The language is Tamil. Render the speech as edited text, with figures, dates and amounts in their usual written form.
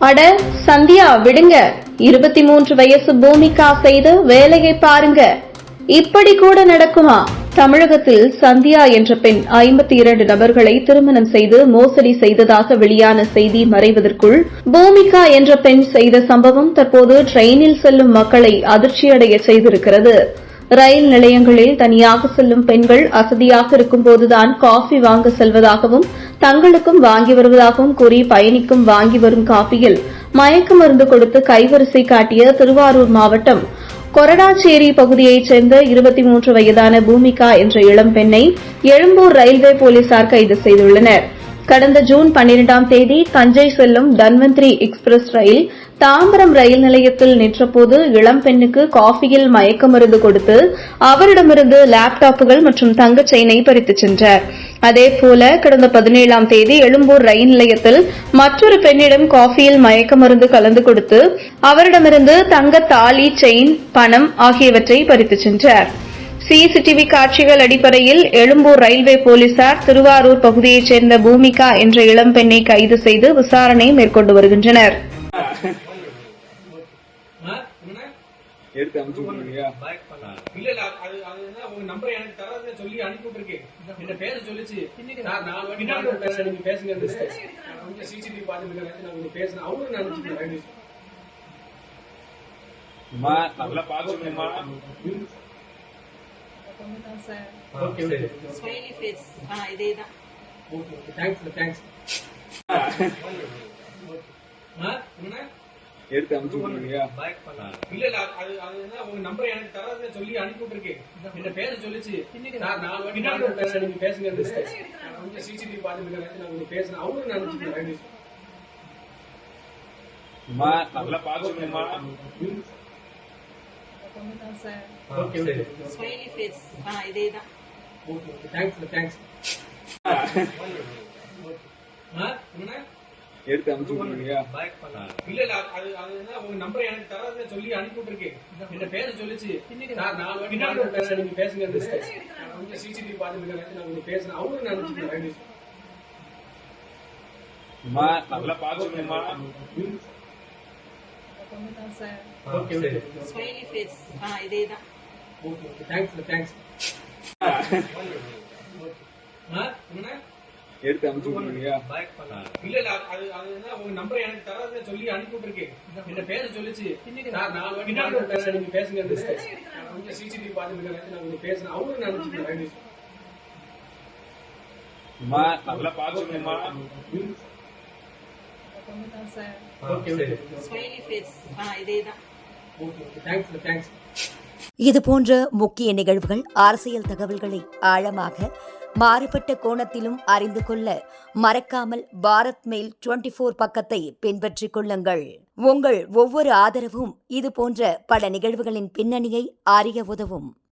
அட சந்தியா விடுங்க, 23 வயசு பூமிகா செய்த வேலையை பாருங்க. இப்படி கூட நடக்குமா? தமிழகத்தில் சந்தியா என்ற பெண் 52 நபர்களை திருமணம் செய்து மோசடி செய்ததாக வெளியான செய்தி மறைவதற்குள் பூமிகா என்ற பெண் செய்த சம்பவம் தற்போது ட்ரெயினில் செல்லும் மக்களை அதிர்ச்சியடைய செய்திருக்கிறது. ரயில் நிலையங்களில் தனியாக செல்லும் பெண்கள் அசதியாக இருக்கும்போதுதான் காஃபி வாங்க செல்வதாகவும் தங்களுக்கும் வாங்கி வருவதாகவும் கூறி பயணிக்கும் வாங்கி வரும் காஃபியில் மயக்க மருந்து கொடுத்து கைவரிசை காட்டிய திருவாரூர் மாவட்டம் கொரடாச்சேரி பகுதியைச் சேர்ந்த 23 வயதான பூமிகா என்ற இளம் பெண்ணை எழும்பூர் ரயில்வே போலீசார் கைது செய்துள்ளனர். கடந்த ஜூன் 12ஆம் தேதி தஞ்சை செல்லும் தன்வந்திரி எக்ஸ்பிரஸ் ரயில் தாம்பரம் ரயில் நிலையத்தில் நின்றபோது இளம் பெண்ணுக்கு காஃபியில் மயக்க மருந்து கொடுத்து அவரிடமிருந்து லேப்டாப்புகள் மற்றும் தங்கச் செயினை பறித்துச் சென்றார். அதேபோல கடந்த 17ஆம் தேதி எழும்பூர் ரயில் நிலையத்தில் மற்றொரு பெண்ணிடம் காஃபியில் மயக்க மருந்து கலந்து கொடுத்து அவரிடமிருந்து தங்க தாலி, செயின், பணம் ஆகியவற்றை பறித்துச் சென்றார். சிசிடிவி காட்சிகள் அடிப்படையில் எழும்பூர் ரயில்வே போலீசார் திருவாரூர் பகுதியைச் சேர்ந்த பூமிகா என்ற இளம் பெண்ணை கைது செய்து விசாரணை மேற்கொண்டு வருகின்றனர். எடுத்து அனுப்பிச்சுடுறியா? இல்ல உங்க நம்பர் எனக்கு தராதுன்னு சொல்லி அனுப்பி விட்டுருக்கேன். என்ன பேச சொல்லிச்சு. நீங்க பேசுங்க. சிசிடிவி பாத்துட்டு நான் உங்களுக்கு பேசுறேன். அவங்களும் நினைச்சுக்கிறேன். நல்லா பாத்துக்கணுமா? எடுத்து அனுப்பிச்சுடுறியா? இல்ல உங்க நம்பர் எனக்கு தராதுன்னு சொல்லி அனுப்பி விட்டுருக்கேன். என்ன பேச சொல்லிச்சு. நீங்க பேசுங்க. சிசிடிவி பாத்துட்டு நான் உங்களுக்கு பேசுறேன். அவங்களும் நினைச்சுக்கிறேன். நல்லா பாத்துக்கணுமா? எடுத்து அனுப்பிச்சுடுறியா? இல்ல உங்க நம்பர் எனக்கு தராதுன்னு சொல்லி அனுப்பி விட்டுருக்கேன். என்ன பேச சொல்லிச்சு. நீங்க பேசுங்க. சிசிடிவி பாத்துட்டு நான் உங்களுக்கு பேசுறேன். அவங்களும் நினைச்சுக்கிறேன். நல்லா பாத்துக்கணுமா? இதுபோன்ற முக்கிய நிகழ்வுகள், அரசியல் தகவல்களை ஆழமாக மாறுபட்ட கோணத்திலும் அறிந்து கொள்ள மறக்காமல் பாரத் மெயில் 24 பக்கத்தை பின்பற்றிக் கொள்ளுங்கள். உங்கள் ஒவ்வொரு ஆதரவும் இதுபோன்ற பல நிகழ்வுகளின் பின்னணியை அறிய உதவும்.